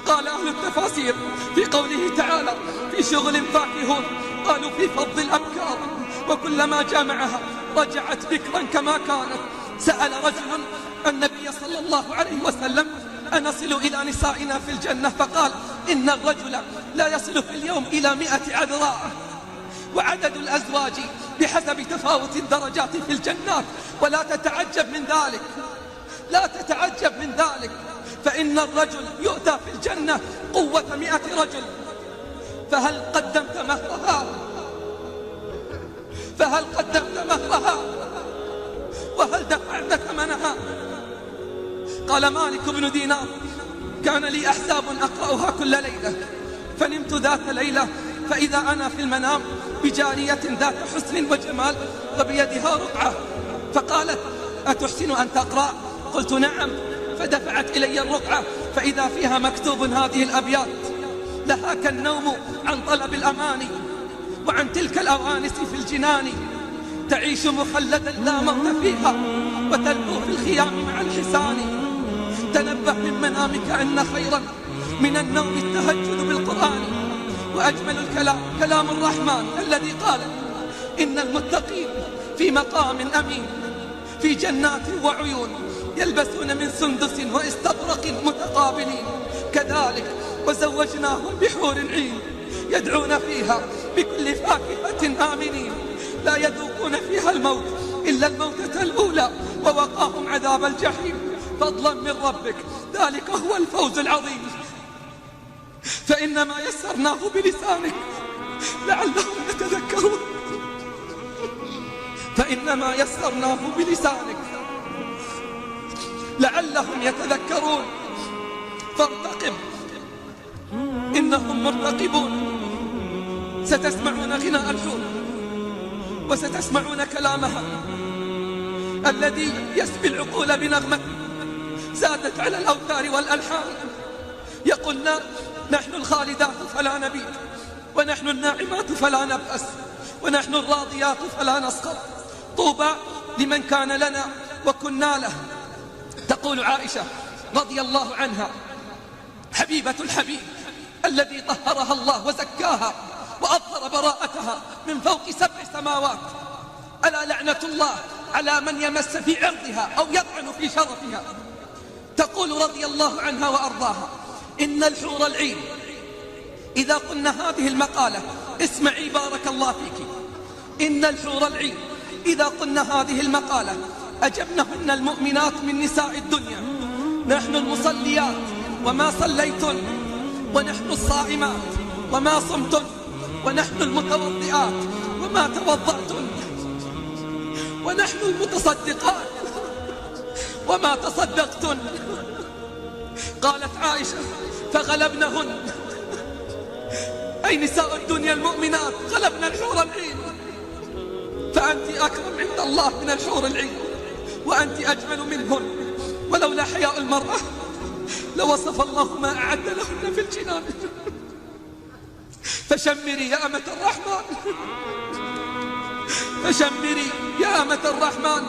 قال أهل التفاسير في قوله تعالى في شغل فاكهون قالوا في فض الأبكار، وكلما جامعها رجعت بكرا كما كانت. سأل رجل النبي صلى الله عليه وسلم أنصل إلى نسائنا في الجنة؟ فقال إن الرجل لا يصل في اليوم إلى 100 عذراء، وعدد الأزواج بحسب تفاوت الدرجات في الجنات. ولا تتعجب من ذلك، لا تتعجب من ذلك، فإن الرجل يؤتى في الجنة قوة 100 رجل. فهل قدمت مهرها؟ فهل قدمت مهرها؟ وهل دفعت ثمنها؟ قال مالك بن دينار كان لي أحزاب أقرأها كل ليلة، فنمت ذات ليلة فإذا أنا في المنام بجارية ذات حسن وجمال وبيدها رقعة، فقالت أتحسن أن تقرأ؟ قلت نعم، فدفعت إلي الرقعة فإذا فيها مكتوب هذه الأبيات: لهاك النوم عن طلب الأماني وعن تلك الأوانس في الجنان، تعيش مخلدا لا موت فيها وتلهو في الخيام مع الحسان. تنبه من منامك أن خيرا من النوم التهجد بالقرآن، وأجمل الكلام كلام الرحمن الذي قال إن المتقين في مقام أمين في جنات وعيون يلبسون من سندس واستبرق متقابلين، كذلك وزوجناهم بحور عين يدعون فيها بكل فاكهة آمنين، لا يذوقون فيها الموت إلا الموتة الأولى، ووقاهم عذاب الجحيم فضلا من ربك، ذلك هو الفوز العظيم. فإنما يسرناه بلسانك لعلهم يتذكرون، فإنما يسرناه بلسانك لعلهم يتذكرون، فارتقب إنهم مرتقبون. ستسمعون غناء الحور وستسمعون كلامها الذي يسبي العقول بنغمة زادت على الأوتار والألحان. يقولن نحن الخالدات فلا نبيت، ونحن الناعمات فلا نبأس، ونحن الراضيات فلا نسخط، طوبى لمن كان لنا وكنا له. تقول عائشة رضي الله عنها حبيبة الحبيب الذي طهرها الله وزكاها وأظهر براءتها من فوق 7 سماوات: ألا لعنة الله على من يمس في عرضها أو يطعن في شرفها. تقول رضي الله عنها وأرضاها إن الحور العين إذا قلنا هذه المقالة، اسمعي بارك الله فيك، إن الحور العين إذا قلنا هذه المقالة أجبنهن المؤمنات من نساء الدنيا: نحن المصليات وما صليتن، ونحن الصائمات وما صمتن، ونحن المتوضئات وما توضأتن، ونحن المتصدقات وما تصدقتن. قالت عائشة فغلبنهن، أي نساء الدنيا المؤمنات غلبنا الحور العين، فأنت أكرم عند الله من الحور العين، وأنت أجمل منهن، ولولا حياء المرأة لوصف الله ما أعد لهن في الجنان. فشمري يا أمة الرحمن، فشمري يا أمة الرحمن،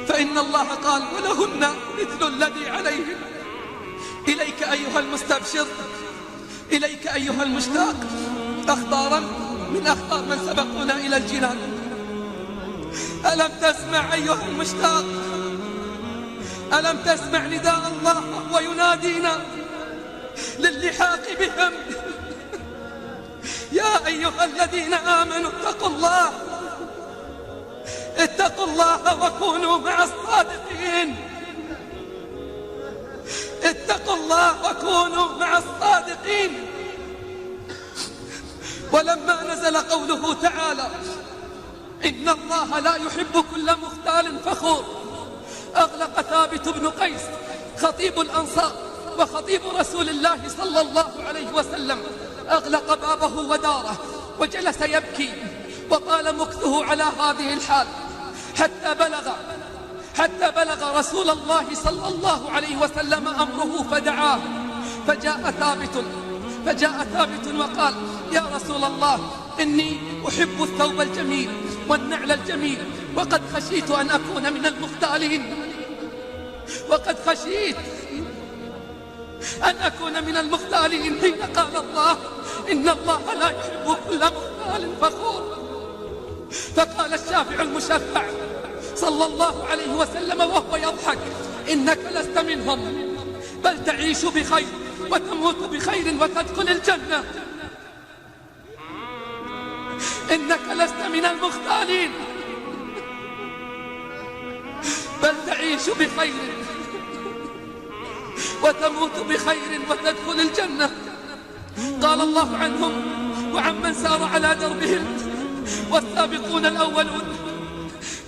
فإن الله قال ولهن مثل الذي عليهن. إليك أيها المستبشر، إليك أيها المشتاق، أخبارا من أخبار من سبقونا إلى الجنان. ألم تسمع أيها المشتاق؟ ألم تسمع نداء الله وينادينا للحاق بهم؟ يا أيها الذين آمنوا اتقوا الله، اتقوا الله وكونوا مع الصادقين، اتقوا الله وكونوا مع الصادقين. ولما نزل قوله تعالى إن الله لا يحب كل مختال فخور، أغلق ثابت بن قيس خطيب الأنصار وخطيب رسول الله صلى الله عليه وسلم، أغلق بابه وداره وجلس يبكي، وقال مكثه على هذه الحال حتى بلغ رسول الله صلى الله عليه وسلم أمره فدعاه، فجاء ثابت وقال يا رسول الله إني أحب الثوب الجميل والنعل الجميل، وقد خشيت أن أكون من المختالين، وقد خشيت أن أكون من المختالين حين قال الله إن الله لا يحب كل مختال فخور. فقال الشافع المشفع صلى الله عليه وسلم وهو يضحك إنك لست منهم، بل تعيش بخير وتموت بخير وتدخل الجنة. إنك لست من المختالين، بل تعيش بخير وتموت بخير وتدخل الجنة. قال الله عنهم وعمن سار على دربهم والسابقون الأولون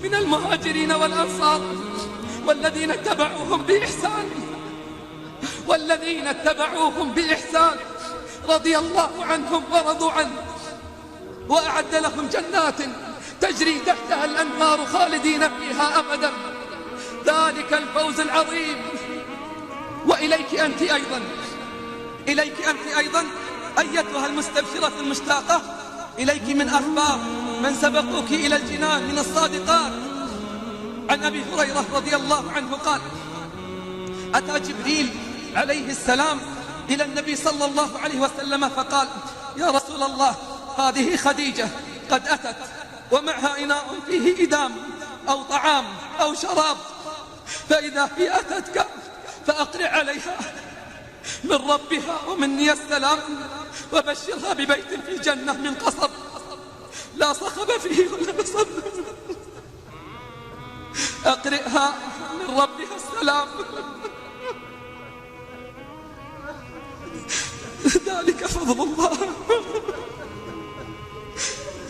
من المهاجرين والأنصار والذين اتبعوهم بإحسان رضي الله عنهم ورضوا عنه وأعد لهم جنات تجري تحتها الأنهار خالدين فيها أبدا، ذلك الفوز العظيم. وإليك أنت أيضا أيتها المستبشرة المشتاقة، إليك من أخبار من سبقوك إلى الجنان من الصادقات. عن أبي هريرة رضي الله عنه قال أتى جبريل عليه السلام إلى النبي صلى الله عليه وسلم فقال يا رسول الله هذه خديجة قد أتت ومعها إناء فيه إدام أو طعام أو شراب، فإذا هي أتتك فأقرع عليها من ربها ومني السلام، وبشرها ببيت في الجنة من قصب لا صخب فيه ولا نصب. أقرئها من ربها السلام. ذلك فضل الله،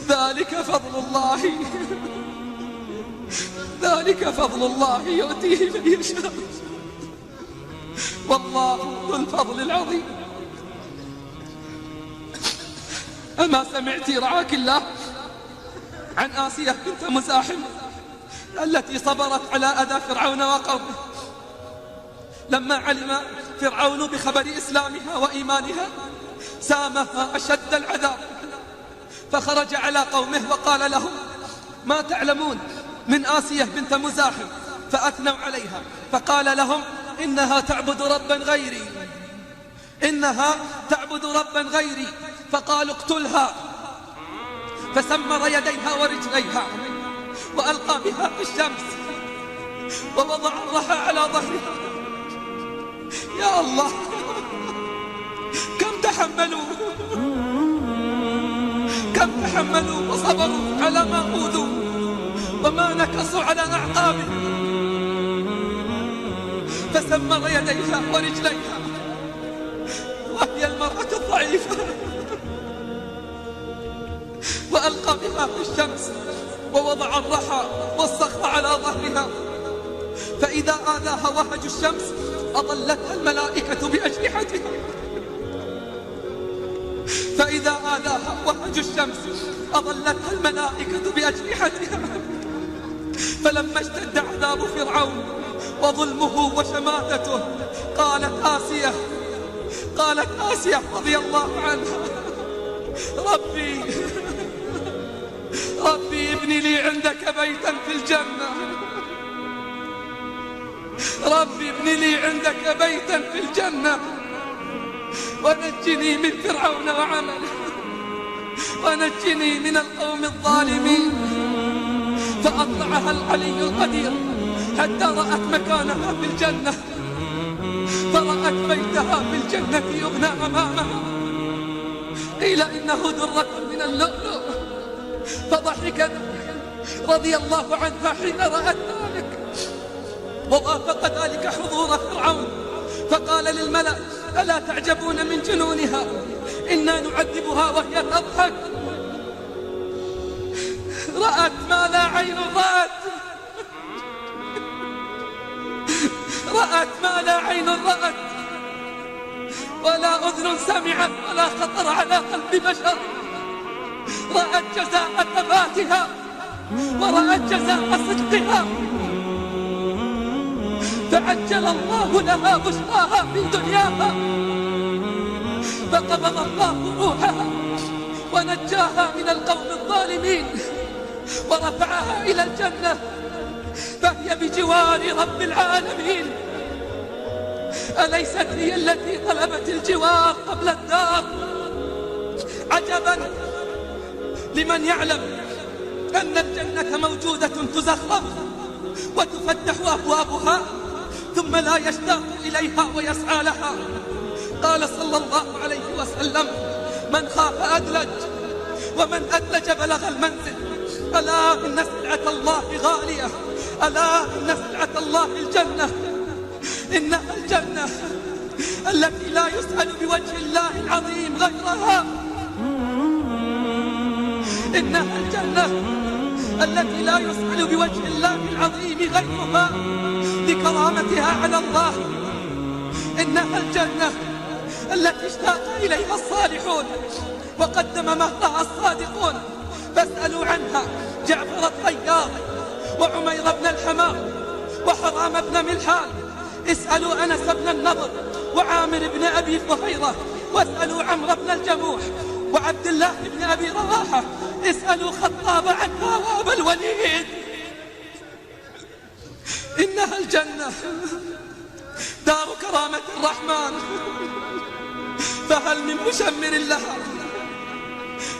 ذلك فضل الله، ذلك فضل الله يؤتيه من يشاء، والله ذو الفضل العظيم. أما سمعت رعاك الله عن آسية بنت مزاحم التي صبرت على أذى فرعون وقومه لما علم فرعون بخبر إسلامها وإيمانها سامها أشد العذاب، فخرج على قومه وقال لهم ما تعلمون من آسية بنت مزاحم، فأثنوا عليها فقال لهم إنها تعبد ربا غيري، إنها تعبد ربا غيري. فقالوا اقتلها، فسمر يديها ورجليها وألقى بها في الشمس ووضع الرحى على ظهرها. يا الله كم تحملوا وصبروا على ما أوذوا وما نكصوا على أعقابهم، فسمر يديها ورجليها وهي المرأة الضعيفة وألقى بها في الشمس ووضع الرحى والصخر على ظهرها، فإذا آذاها وهج الشمس أضلتها الملائكة بأجنحتها، فإذا آذاها وهج الشمس أضلتها الملائكة بأجنحتها. فلما اشتد عذاب فرعون وظلمه وشماتته قالت آسية رضي الله عنها ربي ابن لي عندك بيتا في الجنة، ربي ابن لي عندك بيتا في الجنة ونجني من فرعون وعمله ونجني من القوم الظالمين. فأطلعها العلي القدير حتى رأت مكانها في الجنة، فرأت بيتها في الجنة يبنى أمامها، قيل إنه درة من اللؤلؤ، فضحكت رضي الله عنها حين رأت ذلك. ووافق ذلك حضور فرعون فقال للملأ ألا تعجبون من جنونها، إنا نعذبها وهي تضحك. رأت ما لا عين رأت، رأت ما لا عين رأت ولا أذن سمعت ولا خطر على قلب بشر. رأت جزاء ثباتها ورأت جزاء صدقها، فعجل الله لها بشراها في دنياها، فقبض الله روحها ونجاها من القوم الظالمين ورفعها إلى الجنة، فهي بجوار رب العالمين. أليست هي التي طلبت الجوار قبل الدار؟ عجبا لمن يعلم أن الجنة موجودة تزخرف وتفتح أبوابها ثم لا يشتاق إليها ويسعى لها. قال صلى الله عليه وسلم: من خاف أدلج، ومن أدلج بلغ المنزل. ألا إن سلعة الله غالية، ألا إن سلعة الله الجنة، إنها الجنة التي لا يسأل بوجه الله العظيم غيرها، إنها الجنة التي لا يسأل بوجه الله العظيم غيرها لكرامتها على الله، إنها الجنة التي اشتاق إليها الصالحون وقدم مهرها الصادقون. فاسألوا عنها جعفر الطيار وعمير بن الحمام وحرام بن ملحان، اسألوا أنس بن النضر وعامر بن أبي فهيرة، واسألوا عمرو بن الجموح وعبد الله بن أبي رواحة، اسألوا خطاب عنها وأبا الوليد. إنها الجنة دار كرامة الرحمن، فهل من مشمر لها؟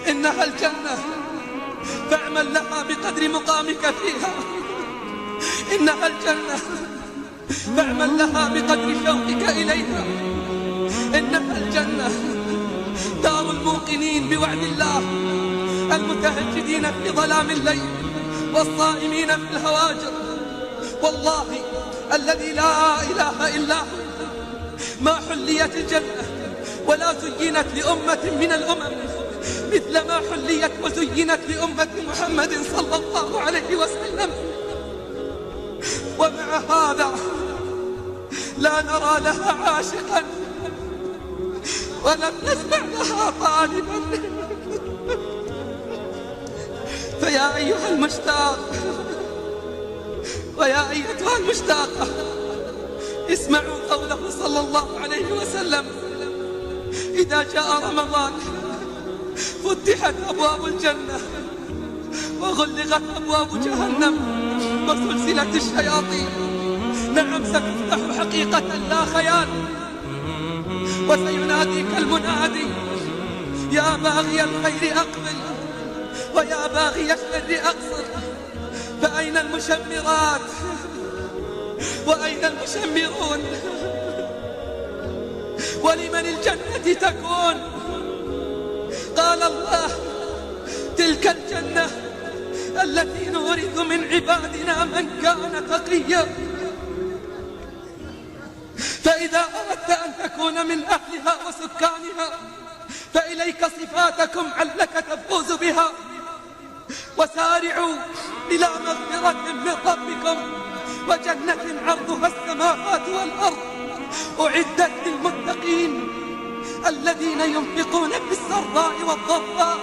إنها الجنة فاعمل لها بقدر مقامك فيها، إنها الجنة فاعمل لها بقدر شوقك إليها، إنها الجنة دار الموقنين بوعد الله، المتهجدين في ظلام الليل والصائمين في الهواجر. والله الذي لا إله إلا هو ما حليت الجنة ولا زينت لأمة من الأمم مثل ما حليت وزينت لأمة محمد صلى الله عليه وسلم. ومع هذا لا نرى لها عاشقا ولم نسمع لها طالبا. فيا أيها المشتاق ويا أيتها المشتاقة، اسمعوا قوله صلى الله عليه وسلم: إذا جاء رمضان فتحت أبواب الجنة وغلقت أبواب جهنم وسلسلة الشياطين. نعم، ستفتح حقيقة لا خيال، وسيناديك المنادي: يا باغي الخير أقبل ويا باغي الشر أقصر. فأين المشمرات وأين المشمرون؟ ولمن الجنة تكون؟ قال الله: تلك الجنة التي نورث من عبادنا من كان تقيا. فإذا أردت أن تكون من أهلها وسكانها فإليك صفاتكم علك تفوز بها. وسارعوا إلى مغفرة من ربكم وجنة عرضها السماوات والأرض أعدت للمتقين الذين ينفقون في السراء والضراء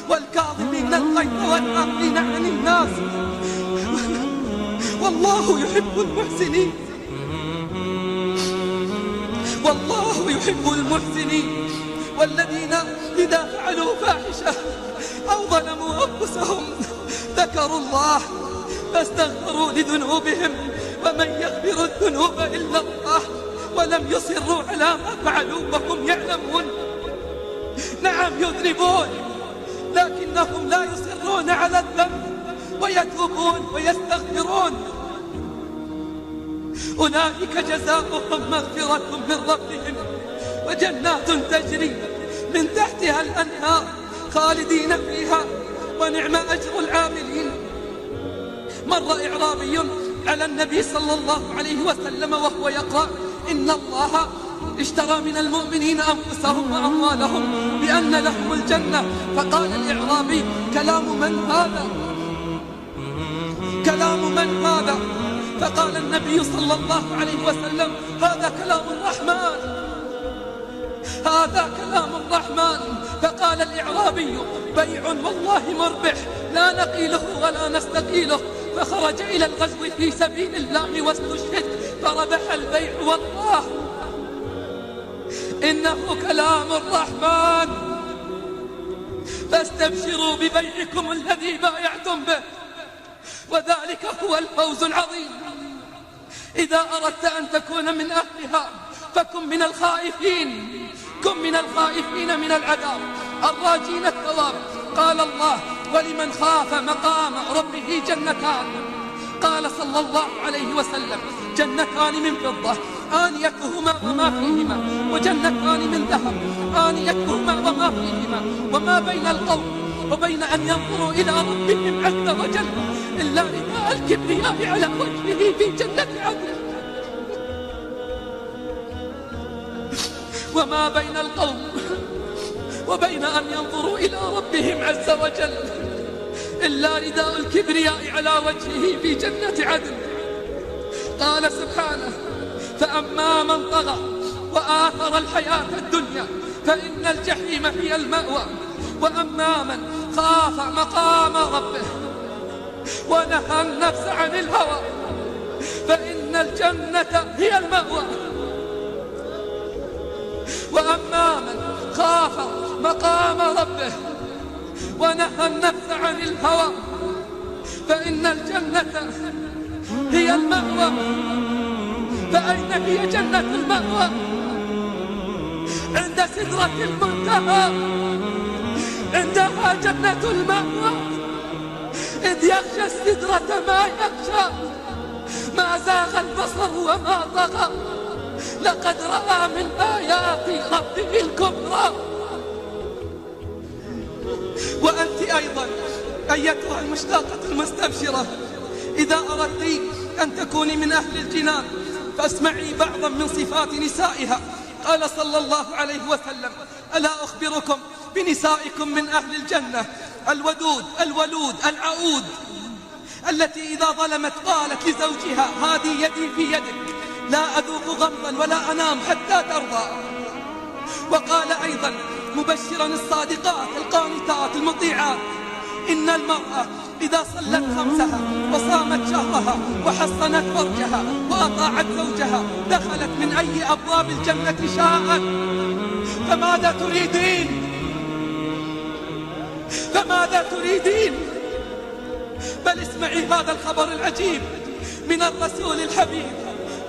والكاظمين الغيظ والعافين عن الناس والله يحب المحسنين، والله يحب المحسنين. والذين إذا فعلوا فاحشة أو ظلموا أنفسهم ذكروا الله فاستغفروا لذنوبهم ومن يغفر الذنوب إلا الله ولم يصروا على ما فعلوا وهم يعلمون. نعم يذنبون لكنهم لا يصرون على الذنب ويتوبون ويستغفرون. أولئك جزاؤهم مغفرة من ربهم وجنات تجري من تحتها الأنهار خالدين فيها ونعم أجر العاملين. مر إعرابي على النبي صلى الله عليه وسلم وهو يقرأ: إن الله اشترى من المؤمنين أنفسهم وأموالهم بأن لهم الجنة. فقال الإعرابي: كلام من هذا؟ كلام من هذا؟ فقال النبي صلى الله عليه وسلم: هذا كلام الرحمن، هذا كلام الرحمن. فقال الإعرابي: بيع والله مربح لا نقيله ولا نستقيله. فخرج إلى الغزو في سبيل الله واستشهد فربح البيع والله. إنه كلام الرحمن، فاستبشروا ببيعكم الذي بايعتم به، وذلك هو الفوز العظيم. إذا أردت أن تكون من أهلها فكن من الخائفين، كن من الخائفين من العذاب الراجين الثواب. قال الله: ولمن خاف مقام ربه جنتان. قال صلى الله عليه وسلم: جنتان من فضة آنيتهما وما فيهما، وجنتان من ذهب آنيتهما وما فيهما. وما بين القوم وبين أن ينظروا إلى ربهم عز وجل إلا رداء الكبرياء على وجهه في جنة عدن. وما بين القوم وبين أن ينظروا إلى ربهم عز وجل إلا رداء الكبرياء على وجهه في جنة عدن. قال سبحانه: فأما من طغى وآثر الحياة الدنيا فإن الجحيم هي المأوى، وأما من خاف مقام ربه ونهى النفس عن الهوى فإن الجنة هي المأوى. وأما من خاف مقام ربه ونهى النفس عن الهوى فإن الجنة هي المأوى. فأين هي جنة المأوى؟ عند سدرة المنتهى، عندها جنة المأوى. إذ يغشى السدرة ما يغشى، ما زاغ البصر وما طغى، لقد رأى من آيات ربه الكبرى. وأنت أيضا أيتها المشتاقة المستبشرة، إذا أردت أن تكوني من أهل الجنان فاسمعي بعضا من صفات نسائها. قال صلى الله عليه وسلم: ألا أخبركم بنسائكم من أهل الجنة؟ الودود الولود العؤود، التي إذا ظلمت قالت لزوجها: هذه يدي في يدك، لا أذوق غمضا ولا أنام حتى ترضى. وقال أيضا مبشرا الصادقات القانتات المطيعات: إن المرأة إذا صلت خمسها وصامت شهرها وحصنت فرجها وأطاعت زوجها دخلت من أي أبواب الجنة شاءت. فماذا تريدين؟ فماذا تريدين؟ بل اسمعي هذا الخبر العجيب من الرسول الحبيب.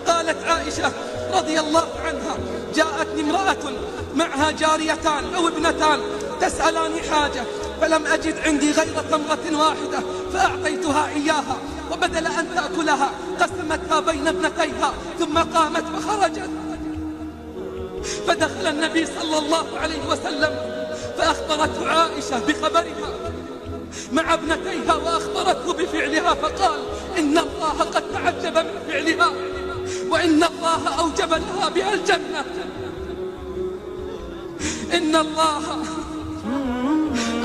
قالت عائشة رضي الله عنها: جاءتني امرأة معها جاريتان أو ابنتان تسألاني حاجة، فلم أجد عندي غير تمرة واحدة فأعطيتها إياها، وبدل أن تأكلها قسمتها بين ابنتيها ثم قامت وخرجت. فدخل النبي صلى الله عليه وسلم فأخبرته عائشة بخبرها مع ابنتيها وأخبرته بفعلها، فقال: إن الله قد تعجب من فعلها، وإن الله أوجب لها بها الجنة. إن الله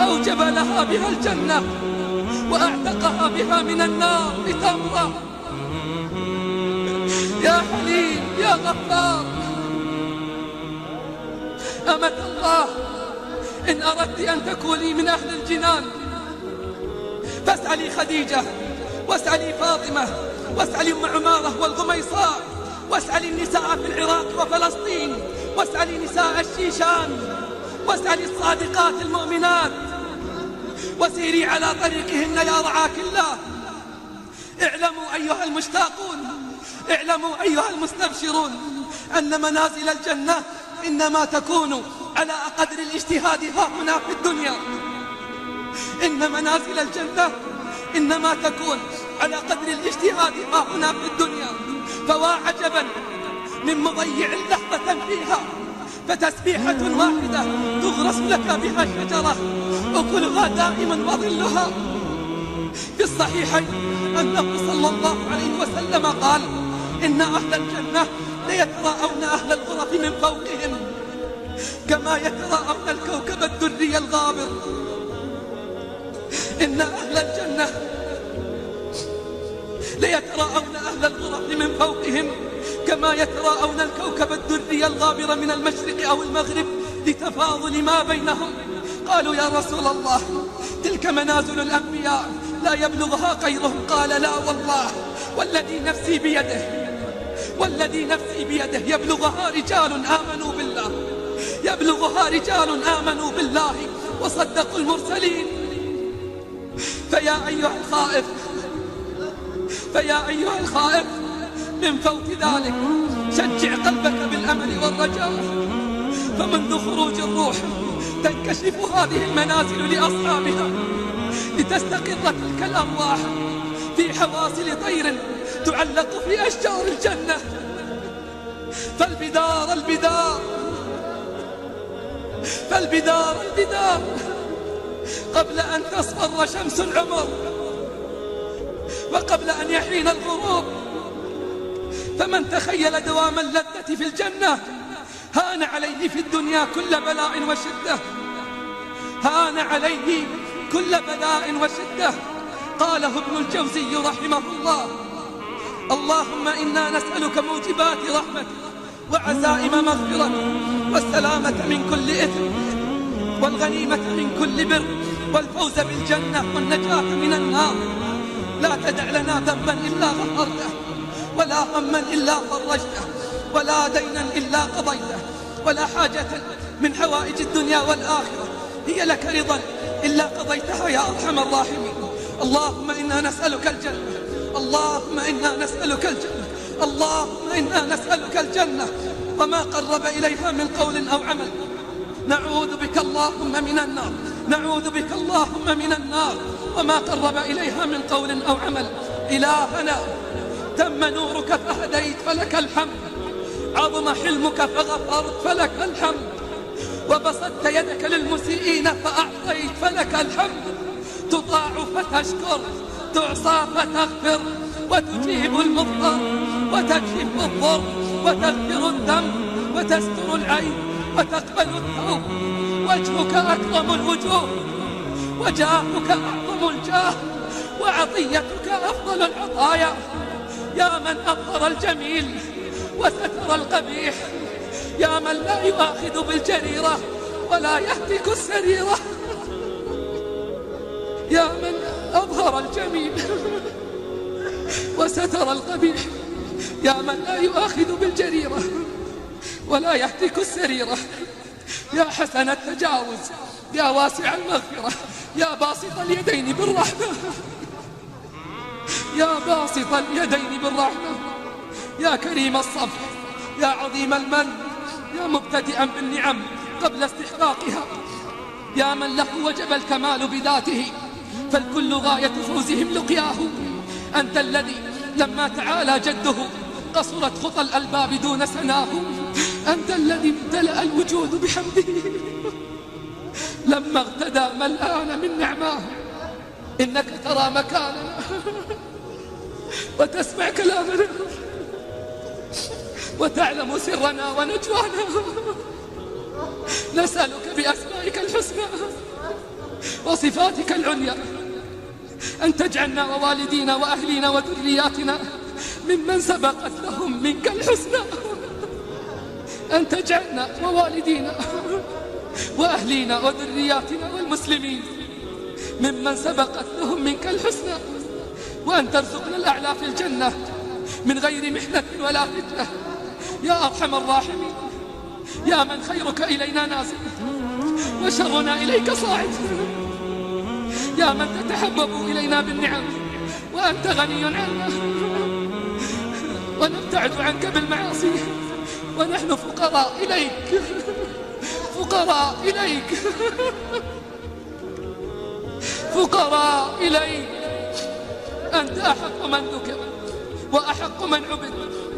أوجب لها بها الجنة وأعتقها بها من النار بتمرة. يا حليم يا غفار أمة الله، إن أردت أن تكوني من أهل الجنان فاسألي خديجة، واسألي فاطمة، واسألي أم عمارة والغميصاء، واسألي النساء في العراق وفلسطين، واسألي نساء الشيشان، واسألي الصادقات المؤمنات، وسيري على طريقهن يا رعاك الله. اعلموا أيها المشتاقون، اعلموا أيها المستبشرون، أن منازل الجنة إنما تكون على قدر الاجتهاد ها هنا في الدنيا. إن منازل الجنة إنما تكون على قدر الاجتهاد ها هنا في الدنيا. فوا عجبا من مضيع لحظة فيها، فتسبيحة واحدة تغرس لك بها شجرة أكلها دائما وظلها. في الصحيحين أنه صلى الله عليه وسلم قال: إن أهل الجنة ليتراءون أهل الغرف من فوقهم كما يتراءون الكوكب الدري الغابر. إن أهل الجنة ليتراءون أهل الغرف من فوقهم كما يتراءون الكوكب الدري الغابر من المشرق أو المغرب لتفاضل ما بينهم. قالوا: يا رسول الله، تلك منازل الأنبياء لا يبلغها غيرهم. قال: لا والله، والذي نفسي بيده، والذي نفسي بيده يبلغها رجال آمنوا بالله، يبلغها رجال آمنوا بالله وصدقوا المرسلين. فيا أيها الخائف، فيا أيها الخائف، من فوق ذلك شجع قلبك بالأمل فمنذ خروج الروح تنكشف هذه المنازل لأصحابها لتستقر تلك الأرواح في حواسل طير تعلق في أشجار الجنة. فالبدار البدار فالبدار البدار قبل أن تصفر شمس العمر وقبل أن يحين الغروب. فمن تخيل دوام اللذة في الجنة هان عليه في الدنيا كل بلاء وشدة، هان عليه كل بلاء وشدة. قاله ابن الجوزي رحمه الله: اللهم إنا نسألك موجبات رحمتك وعزائم مغفرتك والسلامة من كل إثم والغنيمة من كل بر والفوز بالجنة والنجاة من النار. لا تدع لنا ذنبا إلا غفرته ولا هما إلا فرجته ولا دينا إلا قضيته ولا حاجة من حوائج الدنيا والآخرة هي لك رضا إلا قضيتها يا أرحم الراحمين. اللهم إنا نسألك الجنة، اللهم إنا نسألك الجنة، اللهم إنا نسألك الجنة وما قرب إليها من قول أو عمل. نعوذ بك اللهم من النار، نعوذ بك اللهم من النار وما قرب إليها من قول أو عمل. إلهنا تم نورك فهديت فلك الحمد، عظم حلمك فغفرت فلك الحمد، وبسطت يدك للمسيئين فأعطيت فلك الحمد. تطاع فتشكر، تعصى فتغفر، وتجيب المضطر وتكشف الضر وتغفر الذنب وتستر العين وتقبل التوب. وجهك أكرم الوجوه وجاهك أعظم الجاه وعطيتك أفضل العطايا. يا من أظهر الجميل وستر القبيح، يا من لا يؤاخذ بالجريرة ولا يهتك السريرة، يا من أظهر الجميل وستر القبيح، يا من لا يؤاخذ بالجريرة ولا يهتك السريرة. يا حسن التجاوز، يا واسع المغفرة، يا باسط اليدين بالرحمة، يا باسط اليدين بالرحمة، يا كريم الصفح، يا عظيم المن، يا مبتدئا بالنعم قبل استحقاقها، يا من له وجب الكمال بذاته فالكل غاية فوزهم لقياه. أنت الذي لما تعالى جده قصرت خطى الألباب دون سناه، أنت الذي امتلأ الوجود بحمده لما اغتدى ملآن من نعماه. إنك ترى مكاننا وتسمع كلامنا وتعلم سرنا ونجوانا. نسألك بأسمائك الحسنى وصفاتك العليا أن تجعلنا ووالدينا وأهلينا وذرياتنا ممن سبقت لهم منك الحسنى، أن تجعلنا ووالدينا وأهلينا وذرياتنا والمسلمين ممن سبقت لهم منك الحسنى، وأن ترزقنا الأعلى في الجنة من غير محنة ولا فتنة يا أرحم الراحمين. يا من خيرك إلينا نازل وشرنا إليك صاعد، يا من تتحبب إلينا بالنعم وأنت غني عنا ونبتعد عنك بالمعاصي ونحن فقراء إليك، فقراء إليك، فقراء إليك. أنت أحق من ذكر وأحق من عبد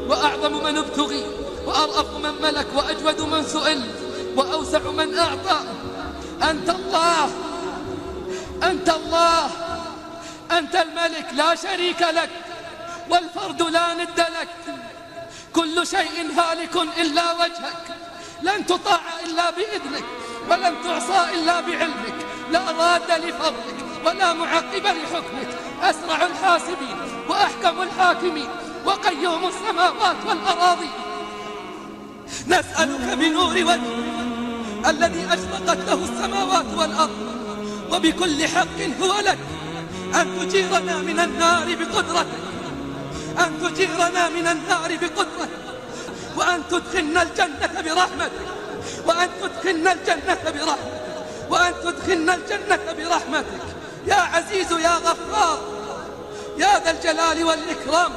وأعظم من ابتغي وأرأف من ملك وأجود من سئل وأوسع من أعطى. أنت الله، أنت الله، أنت الملك لا شريك لك والفرد لا ند لك. كل شيء هالك إلا وجهك، لن تطاع إلا بإذنك ولن تعصى إلا بعلمك. لا راد لفضلك ولا معقب لحكمك. أسرع الحاسبين وأحكم الحاكمين وقيوم السماوات والأراضي. نسألك بنور وجهك الذي أشرقت له السماوات والأرض وبكل حق هو لك أن تجيرنا من النار بقدرتك، أن تجيرنا من النار بقدرتك، وأن تدخلنا الجنة برحمتك، وأن تدخلنا الجنة برحمتك، وأن تدخلنا الجنة برحمتك يا عزيز يا غفار يا ذا الجلال والإكرام.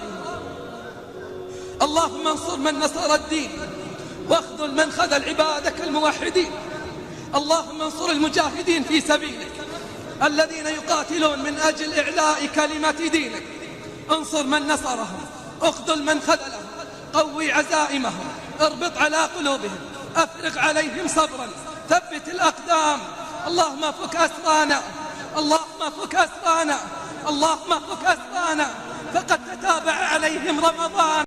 اللهم انصر من نصر الدين واخذل اخذل من خذل عبادك الموحدين. اللهم انصر المجاهدين في سبيلك الذين يقاتلون من أجل إعلاء كلمة دينك. انصر من نصرهم، اخذل من خذلهم، قوي عزائمهم، اربط على قلوبهم، أفرغ عليهم صبرا، ثبت الأقدام. اللهم فك أسرانا، اللهم فك أسرانا، اللهم فك أسرانا، فقد تتابع عليهم رمضان.